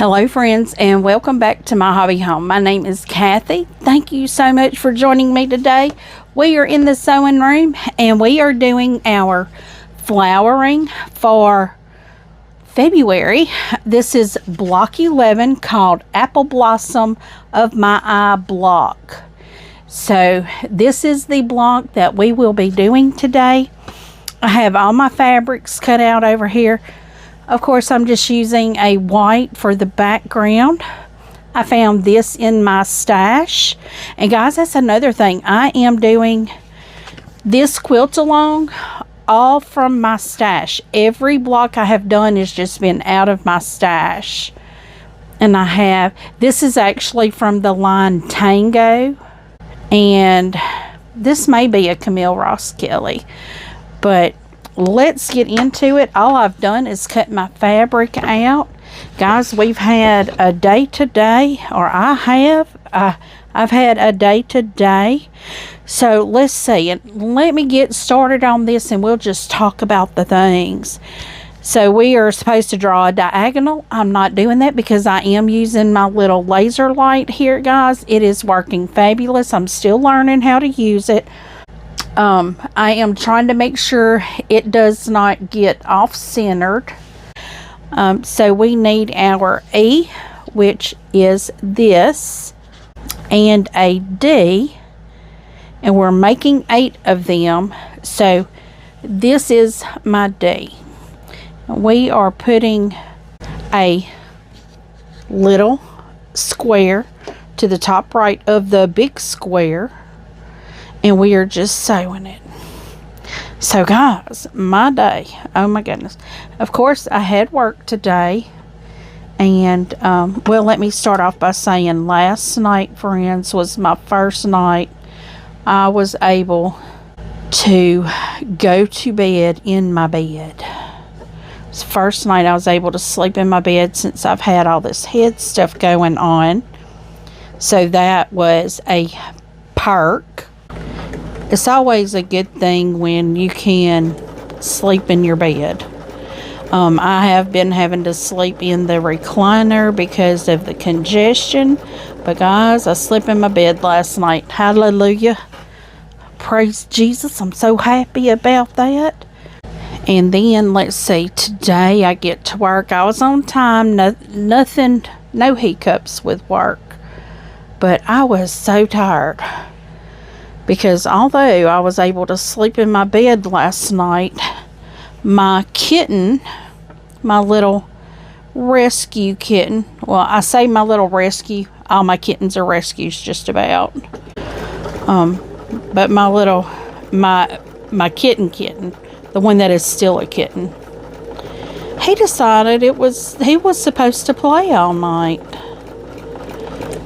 Hello friends, and welcome back to my hobby home. My name is Cathy. Thank you so much for joining me today. We are in the sewing room and we are doing our flowering for February. This is block 11 called Apple Blossom of My Eye block. So this is the block that we will be doing today. I have all my fabrics cut out over here. Of course, I'm just using a white for the background. I found this in my stash. And guys, that's another thing. I am doing this quilt along all from my stash. Every block I have done has just been out of my stash. And I have, this is actually from the line Tango. And this may be a Camille Ross Kelly. But let's get into it. All I've done is cut my fabric out. Guys, we've had a day today, or I've had a day today. So let's see, and let me get started on this and we'll just talk about the things. So we are supposed to draw a diagonal. I'm not doing that because I am using my little laser light here, guys. It is working fabulous. I'm still learning how to use it. I am trying to make sure it does not get off-centered. So we need our E, which is this, and a D, and we're making 8 of them. So this is my D. We are putting a little square to the top right of the big square. And we are just sewing it. So guys, my day, oh my goodness. Of course, I had work today. And, well, let me start off by saying last night, friends, was my first night I was able to go to bed in my bed. It's the first night I was able to sleep in my bed since I've had all this head stuff going on. So that was a perk. It's always a good thing when you can sleep in your bed. I have been having to sleep in the recliner because of the congestion. But guys, I slept in my bed last night. Hallelujah. Praise Jesus. I'm so happy about that. And then, let's see, today I get to work. I was on time. No hiccups with work. But I was so tired. Because although I was able to sleep in my bed last night, my kitten, my little rescue kitten, well, I say my little rescue, all my kittens are rescues just about. But my kitten, the one that is still a kitten, he decided he was supposed to play all night.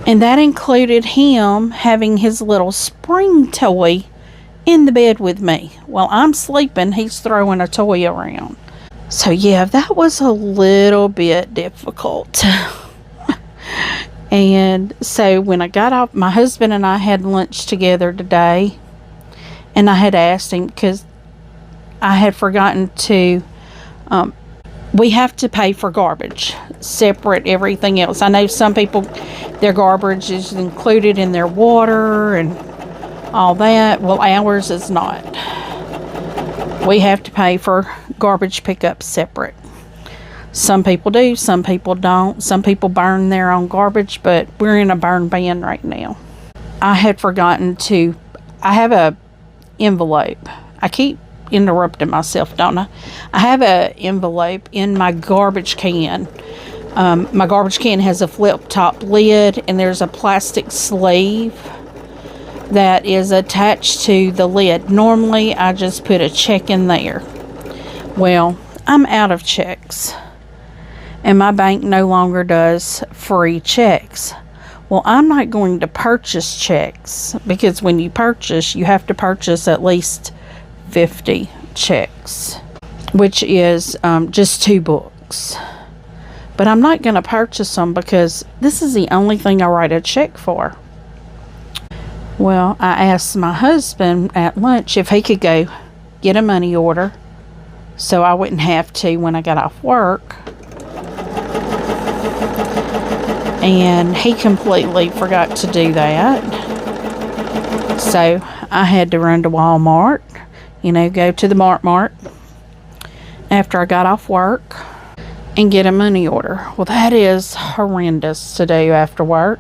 And that included him having his little spring toy in the bed with me. While I'm sleeping, he's throwing a toy around. So yeah, that was a little bit difficult. And so when I got off, my husband and I had lunch together today. And I had asked him, because I had forgotten to, we have to pay for garbage, separate everything else. I know some people, their garbage is included in their water and all that. Well, ours is not. We have to pay for garbage pickup separate. Some people do, some people don't. Some people burn their own garbage, but we're in a burn ban right now. I had forgotten to, I have a envelope. I keep interrupting myself, don't I? I have an envelope in my garbage can. My garbage can has a flip top lid and there's a plastic sleeve that is attached to the lid. Normally I just put a check in there. Well, I'm out of checks and my bank no longer does free checks. Well, I'm not going to purchase checks because when you purchase, you have to purchase at least 50 checks, which is just 2 books. But I'm not going to purchase them because this is the only thing I write a check for. Well, I asked my husband at lunch if he could go get a money order so I wouldn't have to when I got off work. and he completely forgot to do that. So I had to run to Walmart, go to the Mart after I got off work and get a money order. Well, that is horrendous to do after work.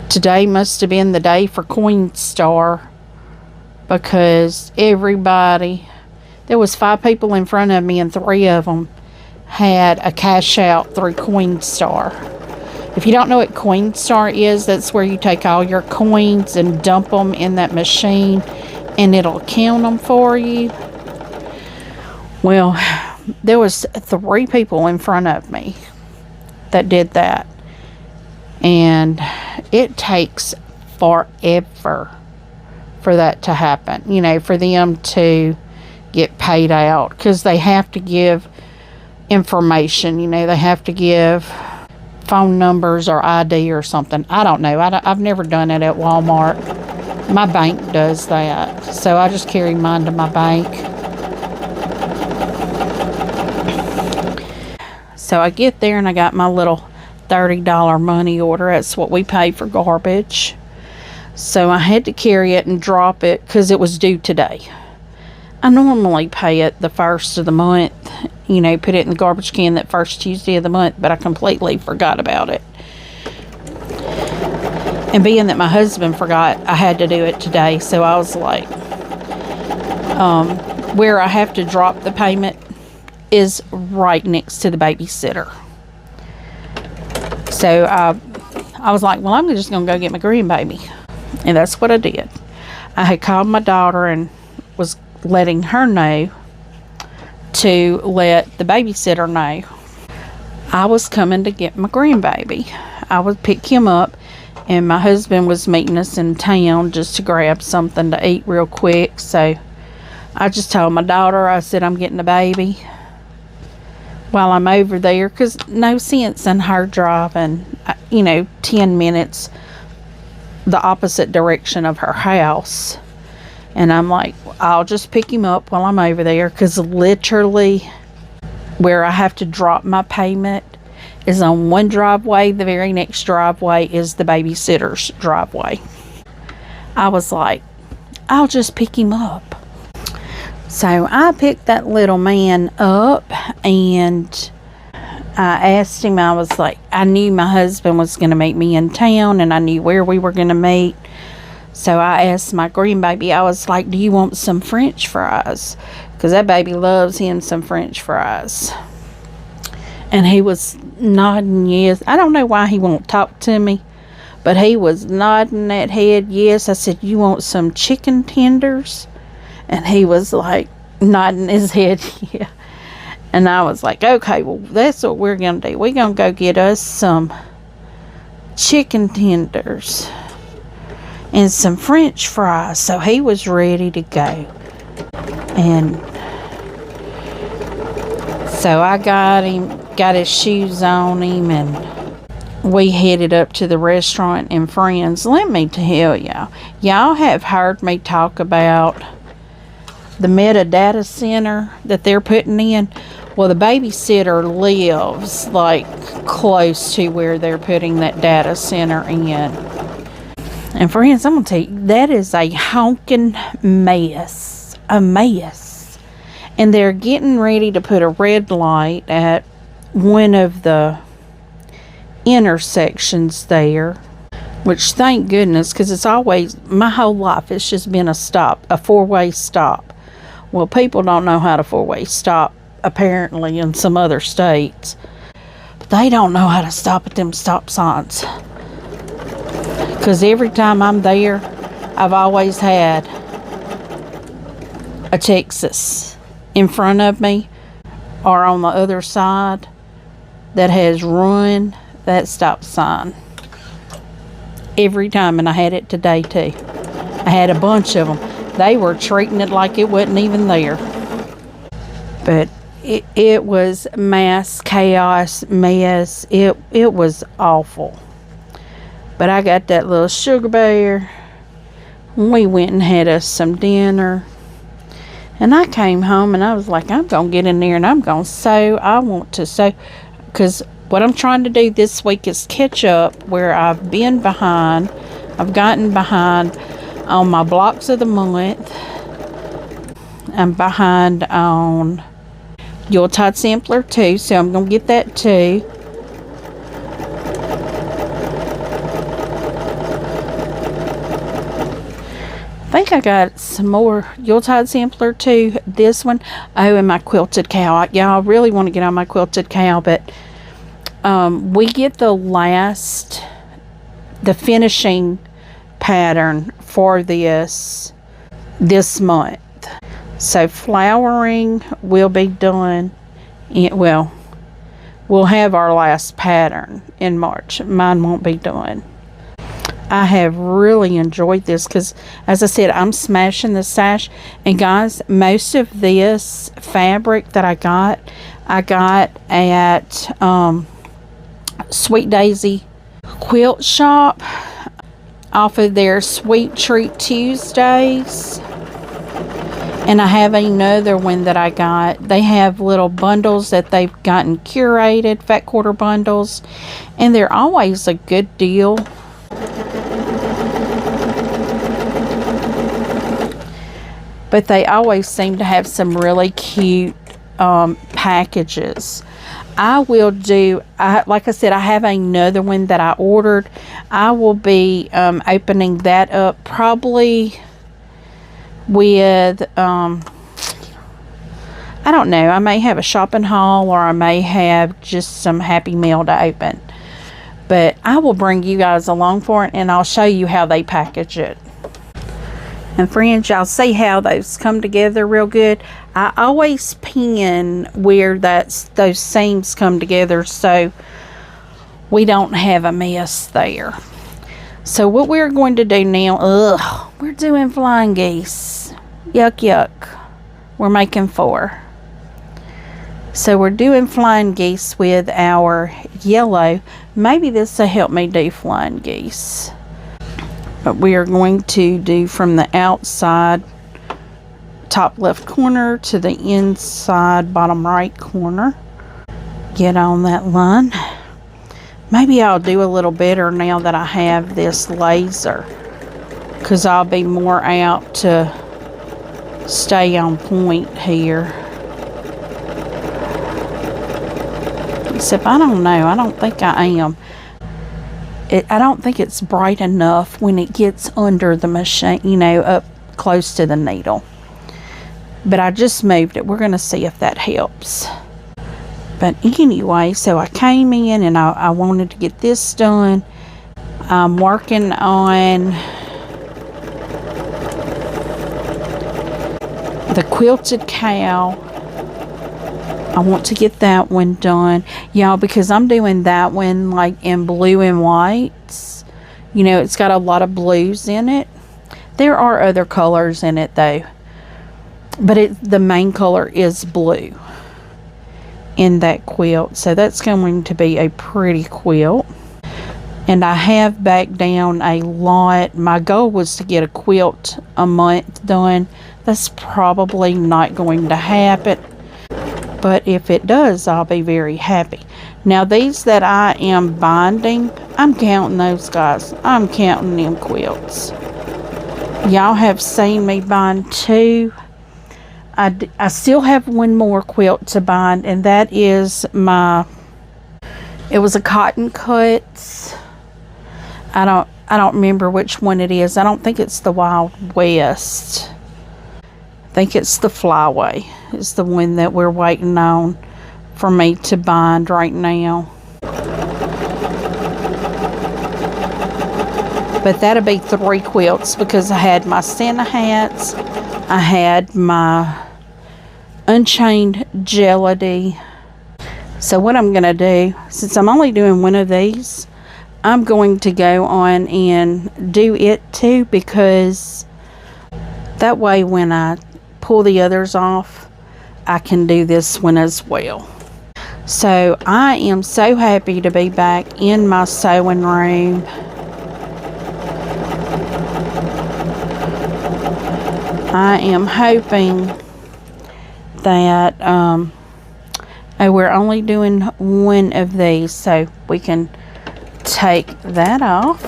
Today must have been the day for Coinstar, because everybody, there was 5 people in front of me and 3 of them had a cash out through Coinstar. If you don't know what Coinstar is, that's where you take all your coins and dump them in that machine and it'll count them for you. Well, there was 3 people in front of me that did that. And it takes forever for that to happen, for them to get paid out, because they have to give information, they have to give phone numbers or ID or something. I don't know. I've never done it at Walmart. My bank does that, so I just carry mine to my bank. So I get there and I got my little $30 money order. That's what we pay for garbage. So I had to carry it and drop it because it was due today. I normally pay it the first of the month, put it in the garbage can that first Tuesday of the month, but I completely forgot about it. And being that my husband forgot, I had to do it today. So I was like, where I have to drop the payment is right next to the babysitter. So I was like, well, I'm just going to go get my grandbaby. And that's what I did. I had called my daughter and was letting her know to let the babysitter know I was coming to get my grandbaby. I would pick him up, and my husband was meeting us in town just to grab something to eat real quick. So I just told my daughter, I said, I'm getting the baby while I'm over there, because no sense in her driving 10 minutes the opposite direction of her house. And I'm like, I'll just pick him up while I'm over there, because literally where I have to drop my payment is on one driveway. The very next driveway is the babysitter's driveway. I was like, I'll just pick him up. So I picked that little man up, and I asked him, I was like, I knew my husband was going to meet me in town, and I knew where we were going to meet. So I asked my grandbaby, I was like, do you want some French fries? Because that baby loves him some French fries. And he was nodding yes. I don't know why he won't talk to me, but he was nodding that head yes. I said, you want some chicken tenders? And he was like nodding his head yeah. And I was like, okay, well, that's what we're going to do. We're going to go get us some chicken tenders and some French fries. So he was ready to go. And so I got his shoes on him, and we headed up to the restaurant. And friends, let me tell y'all have heard me talk about the metadata center that they're putting in. Well, the babysitter lives like close to where they're putting that data center in. And friends, I'm going to tell you, that is a honking mess. A mess. And they're getting ready to put a red light at one of the intersections there. Which, thank goodness, because it's always, my whole life, it's just been a stop, a 4-way stop. Well, people don't know how to 4-way stop, apparently, in some other states. But they don't know how to stop at them stop signs. Because every time I'm there, I've always had a Texas in front of me or on the other side that has run that stop sign. Every time, and I had it today too. I had a bunch of them. They were treating it like it wasn't even there. But it was mass chaos, mess. It was awful. But I got that little sugar bear. We went and had us some dinner. And I came home and I was like, I'm going to get in there and I'm going to sew. I want to sew. Because what I'm trying to do this week is catch up where I've been behind. I've gotten behind on my blocks of the month. I'm behind on Yuletide Sampler too, so I'm going to get that too. I think I got some more Yuletide Sampler too. This one, oh, and my Quilted Cow. Y'all really want to get on my Quilted Cow, but we get the finishing pattern for this month. So flowering will be done. We'll have our last pattern in March. Mine won't be done. I have really enjoyed this because, as I said, I'm smashing the sash. And guys, most of this fabric that I got at Sweet Daisy Quilt Shop off of their Sweet Treat Tuesdays. And I have another one that I got. They have little bundles that they've gotten curated, fat quarter bundles. And they're always a good deal. But they always seem to have some really cute packages. I will do, like I said, I have another one that I ordered. I will be opening that up probably with, I don't know, I may have a shopping haul or I may have just some Happy Mail to open. But I will bring you guys along for it and I'll show you how they package it. And friends, y'all see how those come together real good. I always pin where those seams come together so we don't have a mess there. So what we're going to do now, we're doing flying geese. Yuck, yuck. We're making 4. So we're doing flying geese with our yellow. Maybe this will help me do flying geese. But we are going to do from the outside top left corner to the inside bottom right corner. Get on that line. Maybe I'll do a little better now that I have this laser, because I'll be more out to stay on point here. Except I don't know. I don't think I am. I don't think it's bright enough when it gets under the machine, you know, up close to the needle. But I just moved it. We're going to see if that helps. But anyway, so I came in and I wanted to get this done. I'm working on the Quilted Cow. I want to get that one done, y'all, because I'm doing that one like in blue and whites. You know, it's got a lot of blues in it. There are other colors in it though, but the main color is blue in that quilt. So that's going to be a pretty quilt. And I have backed down a lot. My goal was to get a quilt a month done. That's probably not going to happen. But if it does, I'll be very happy. Now, these that I am binding, I'm counting those guys. I'm counting them quilts. Y'all have seen me bind 2. I still have one more quilt to bind, and that is it was a Cotton Cuts. I don't remember which one it is. I don't think it's the Wild West. I think it's the Flyway. It's the one that we're waiting on for me to bind right now. But that'll be 3 quilts because I had my Santa hats. I had my Unchained Gelady. So what I'm going to do, since I'm only doing one of these, I'm going to go on and do it too, because that way when I pull the others off, I can do this one as well. So I am so happy to be back in my sewing room. I am hoping that Oh, we're only doing one of these, so we can take that off.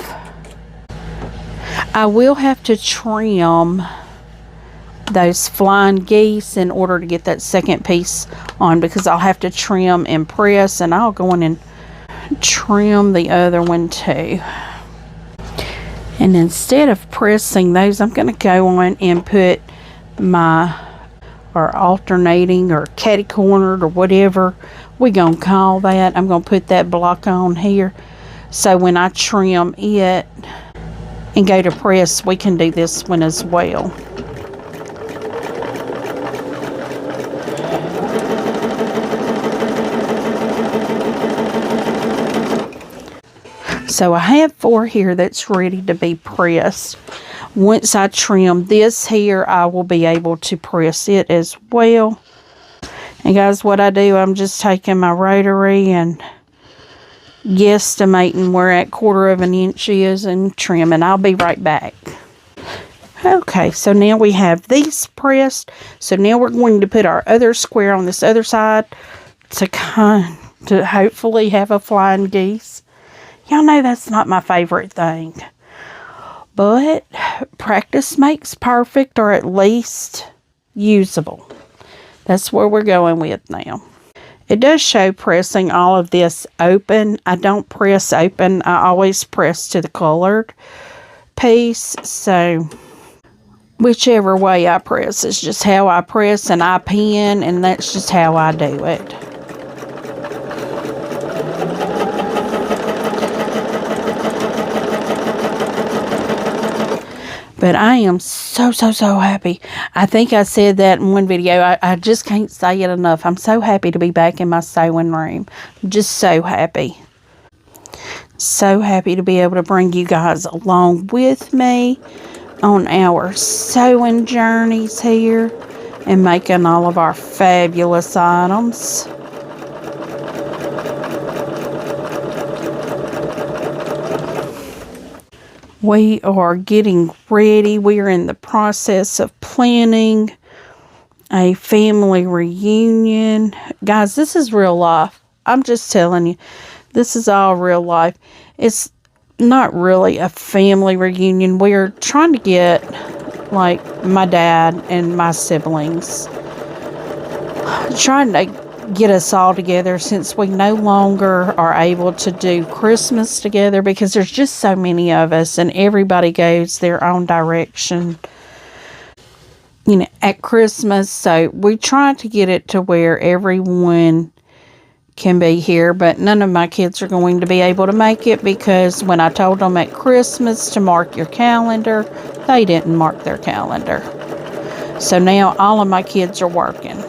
I will have to trim those flying geese in order to get that second piece on, because I'll have to trim and press, and I'll go in and trim the other one too. And instead of pressing those, I'm going to go on and put my, or alternating, or catty cornered, or whatever we gonna call that. I'm gonna put that block on here, so when I trim it and go to press, we can do this one as well. So I have 4 here that's ready to be pressed. Once I trim this here, I will be able to press it as well. And guys, what I do, I'm just taking my rotary and guesstimating where that 1/4 of an inch is and trimming. I'll be right back. Okay, so now we have these pressed. So now we're going to put our other square on this other side to hopefully have a flying geese. Y'all know that's not my favorite thing. But practice makes perfect, or at least usable. That's where we're going with now. It does show pressing all of this open. I don't press open. I always press to the colored piece. So whichever way I press is just how I press, and I pin, and that's just how I do it. But I am so happy. I think I said that in one video. I just can't say it enough. I'm so happy to be back in my sewing room. I'm just so happy. So happy to be able to bring you guys along with me on our sewing journeys here and making all of our fabulous items. We are getting ready. We are in the process of planning a family reunion. Guys, this is real life. I'm just telling you, this is all real life. It's not really a family reunion. We are trying to get, like, my dad and my siblings, trying to get us all together, since we no longer are able to do Christmas together because there's just so many of us and everybody goes their own direction, you know, at Christmas. So we try to get it to where everyone can be here, but none of my kids are going to be able to make it, because when I told them at Christmas to mark your calendar, they didn't mark their calendar. So now all of my kids are working.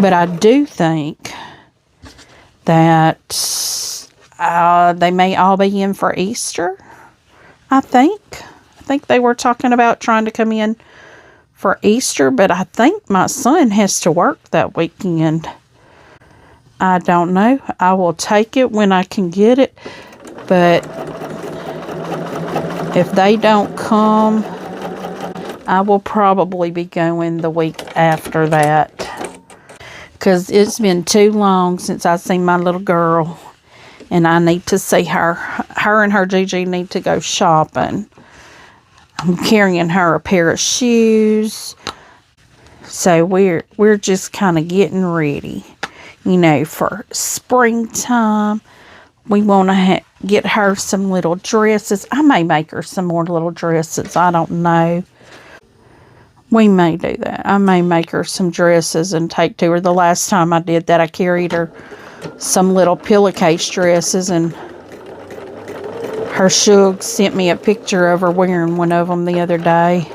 But I do think that they may all be in for Easter, I think. I think they were talking about trying to come in for Easter, but I think my son has to work that weekend. I don't know. I will take it when I can get it, but if they don't come, I will probably be going the week after that. Because it's been too long since I've seen my little girl. And I need to see her. Her and her Gigi need to go shopping. I'm carrying her a pair of shoes. So we're just kind of getting ready. You know, for springtime. We want to get her some little dresses. I may make her some more little dresses. I don't know. We may do that. I may make her some dresses and take to her. The last time I did that, I carried her some little pillowcase dresses, and her Shug sent me a picture of her wearing one of them the other day.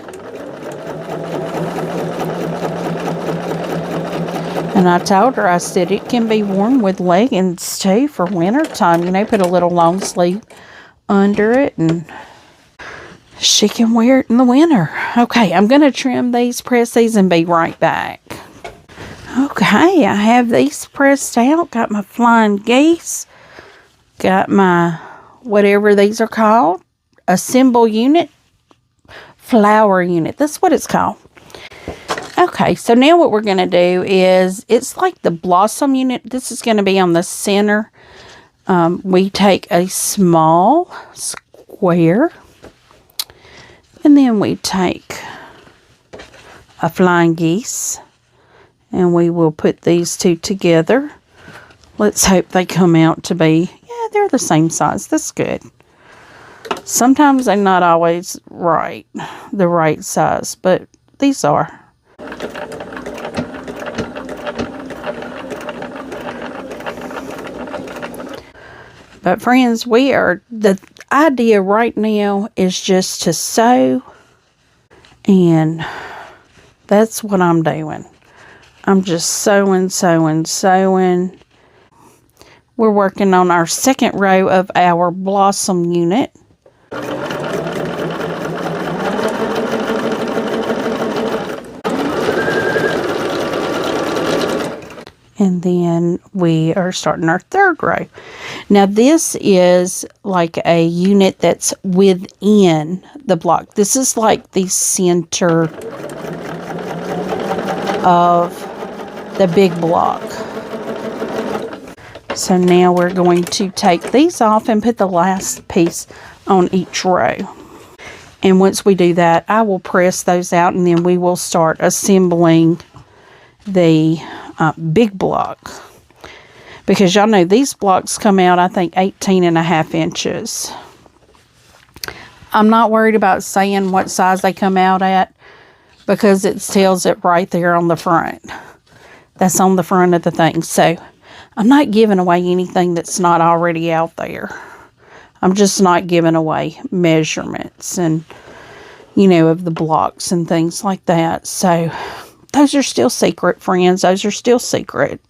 And I told her, I said, it can be worn with leggings too for winter time. You know, put a little long sleeve under it, and she can wear it in the winter. Okay, I'm going to trim these, press these, and be right back. Okay, I have these pressed out. Got my flying geese. Got my, whatever these are called, assemble unit, flower unit. That's what it's called. Okay, so now what we're going to do is, it's like the blossom unit. This is going to be on the center. We take a small square, and then we take a flying geese, and we will put these two together. Let's hope they come out to be, yeah, they're the same size. That's good. Sometimes they're not always the right size, but these are. But friends, the idea right now is just to sew, and that's what I'm doing. I'm just sewing. We're working on our second row of our blossom unit. And then we are starting our third row. Now this is like a unit that's within the block. This is like the center of the big block. So now we're going to take these off and put the last piece on each row. And once we do that, I will press those out, and then we will start assembling the big block, because y'all know these blocks come out, I think, 18.5 inches. I'm not worried about saying what size they come out at, because it tells it right there on the front. That's on the front of the thing. So I'm not giving away anything that's not already out there. I'm just not giving away measurements and, you know, of the blocks and things like that. So those are still secret, friends. Those are still secret.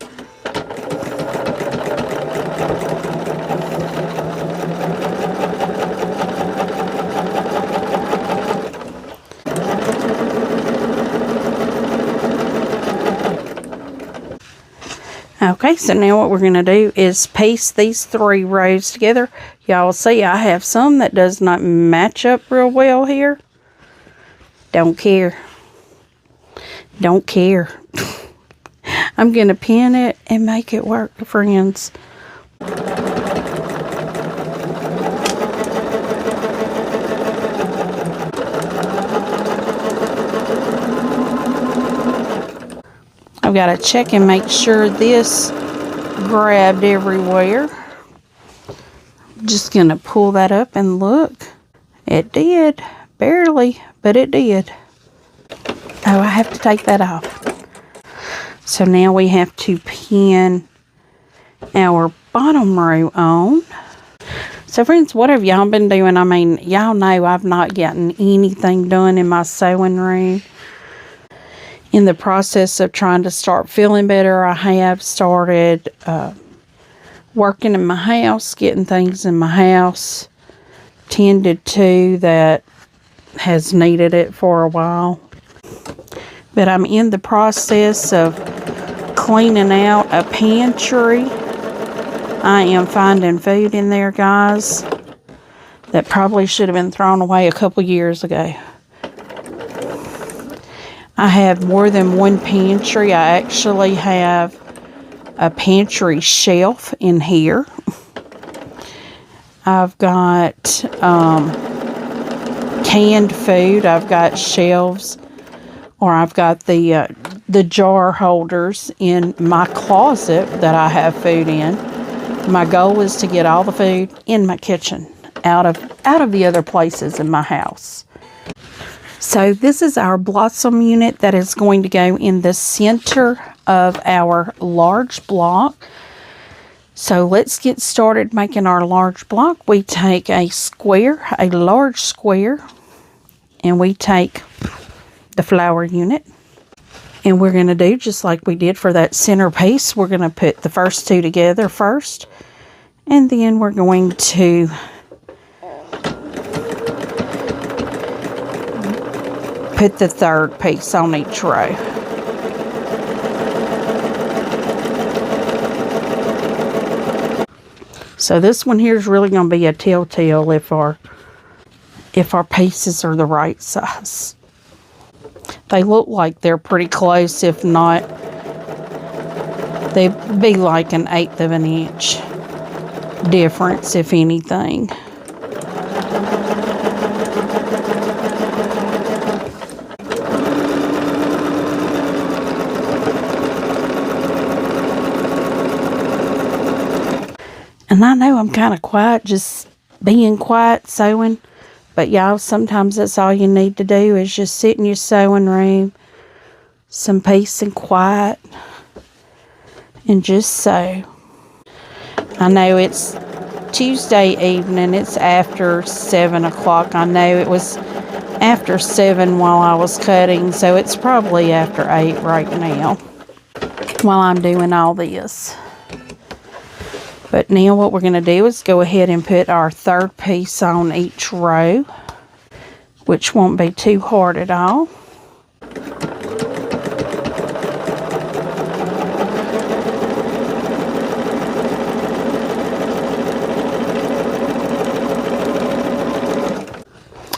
Okay, so now what we're going to do is paste these 3 rows together. Y'all see I have some that does not match up real well here. Don't care. Don't care. I'm going to pin it and make it work, friends. I've got to check and make sure this grabbed everywhere. I'm just going to pull that up and look. It did. Barely, but it did. Oh, I have to take that off. So now we have to pin our bottom row on. So friends, what have y'all been doing? I mean, y'all know I've not gotten anything done in my sewing room. In the process of trying to start feeling better, I have started working in my house, getting things in my house tended to that has needed it for a while. But I'm in the process of cleaning out a pantry. I am finding food in there, guys, that probably should have been thrown away a couple years ago. I have more than one pantry. I actually have a pantry shelf in here. I've got canned food. I've got shelves, or I've got the jar holders in my closet that I have food in. My goal is to get all the food in my kitchen, out of the other places in my house. So this is our blossom unit that is going to go in the center of our large block. So let's get started making our large block. We take a square, a large square, and we take the flower unit. And we're going to do just like we did for that center piece. We're going to put the first 2 together first. And then we're going to put the third piece on each row. So this one here is really going to be a telltale if our pieces are the right size. They look like they're pretty close. If not, they'd be like 1/8 of an inch difference, if anything. And I know I'm kind of quiet, just being quiet, sewing. But y'all, sometimes that's all you need to do is just sit in your sewing room, some peace and quiet, and just sew. I know it's Tuesday evening. It's after 7 o'clock. I know it was after 7 while I was cutting, so it's probably after 8 right now while I'm doing all this. But now what we're going to do is go ahead and put our third piece on each row, which won't be too hard at all.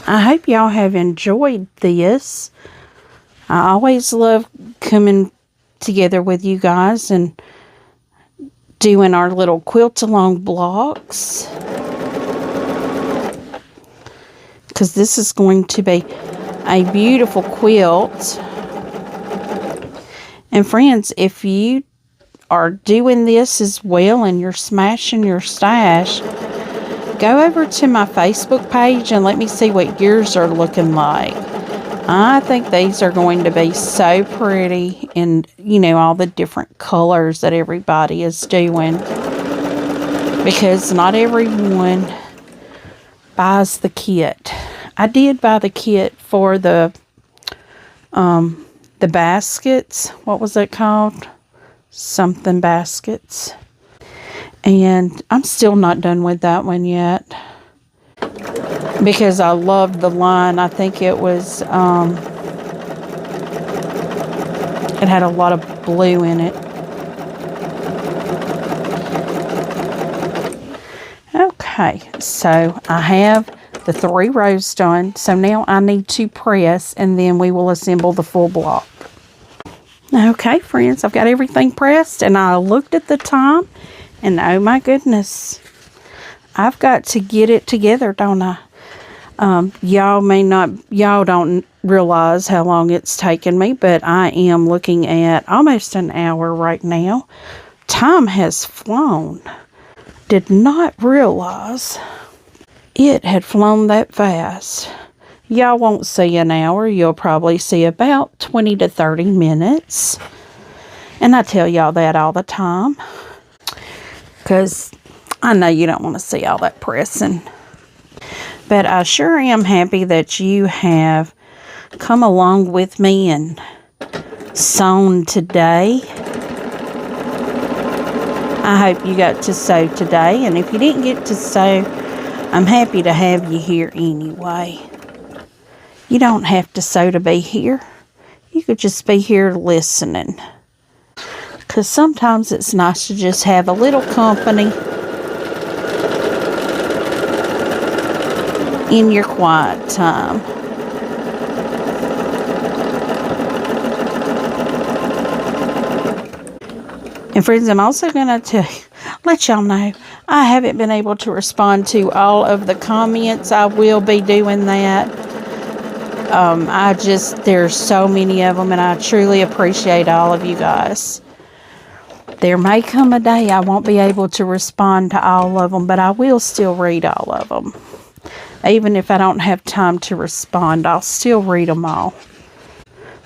I hope y'all have enjoyed this. I always love coming together with you guys and doing our little quilt along blocks, because this is going to be a beautiful quilt. And friends, if you are doing this as well and you're smashing your stash, go over to my Facebook page and let me see what yours are looking like. I think these are going to be so pretty, and you know, all the different colors that everybody is doing, because not everyone buys the kit. I did buy the kit for the baskets. What was it called? Something baskets. And I'm still not done with that one yet, because I loved the line. I think it was, it had a lot of blue in it. Okay, so I have the 3 rows done. So now I need to press, and then we will assemble the full block. Okay, friends, I've got everything pressed, and I looked at the time, and oh my goodness, I've got to get it together, don't I? Y'all don't realize how long it's taken me, but I am looking at almost an hour right now. Time has flown. Did not realize it had flown that fast. Y'all won't see an hour. You'll probably see about 20 to 30 minutes. And I tell y'all that all the time, because I know you don't want to see all that pressing. But I sure am happy that you have come along with me and sewn today. I hope you got to sew today. And if you didn't get to sew, I'm happy to have you here anyway. You don't have to sew to be here. You could just be here listening. Because sometimes it's nice to just have a little company in your quiet time. And friends, I'm also going to let y'all know I haven't been able to respond to all of the comments. I will be doing that. There's so many of them, and I truly appreciate all of you guys. There may come a day I won't be able to respond to all of them, but I will still read all of them. Even if I don't have time to respond, I'll still read them all.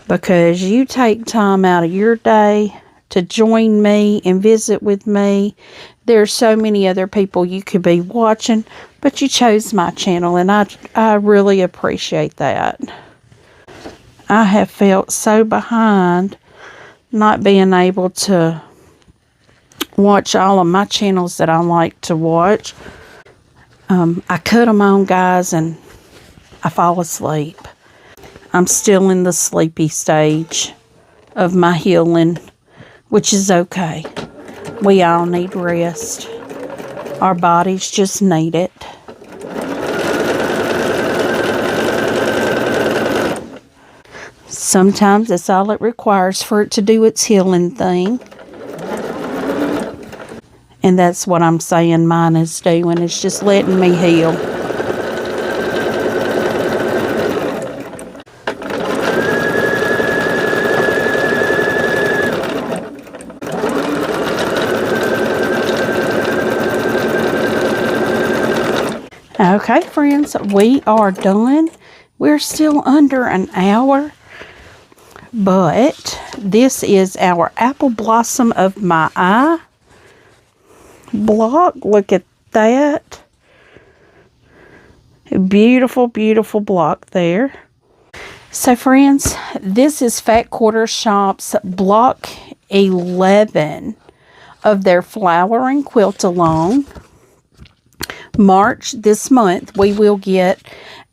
Because you take time out of your day to join me and visit with me. There's so many other people you could be watching, but you chose my channel, and I really appreciate that. I have felt so behind not being able to watch all of my channels that I like to watch. I cut them on, guys, and I fall asleep. I'm still in the sleepy stage of my healing, which is okay. We all need rest. Our bodies just need it. Sometimes that's all it requires for it to do its healing thing. And that's what I'm saying mine is doing. It's just letting me heal. Okay, friends, we are done. We're still under an hour. But this is our Apple Blossom of My Eye block. Look at that. Beautiful, beautiful block there. So, friends, this is Fat Quarter Shop's block 11 of their flowering quilt along. March this month, we will get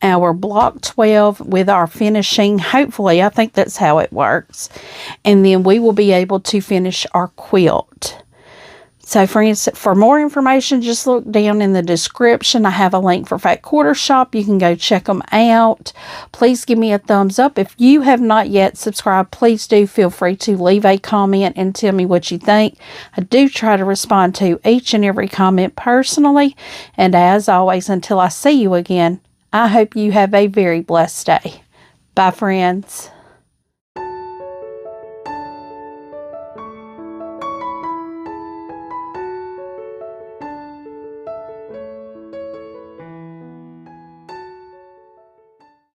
our block 12 with our finishing. Hopefully, I think that's how it works. And then we will be able to finish our quilt. So, friends, for more information, just look down in the description. I have a link for Fat Quarter Shop. You can go check them out. Please give me a thumbs up. If you have not yet subscribed, please do feel free to leave a comment and tell me what you think. I do try to respond to each and every comment personally. And as always, until I see you again, I hope you have a very blessed day. Bye, friends.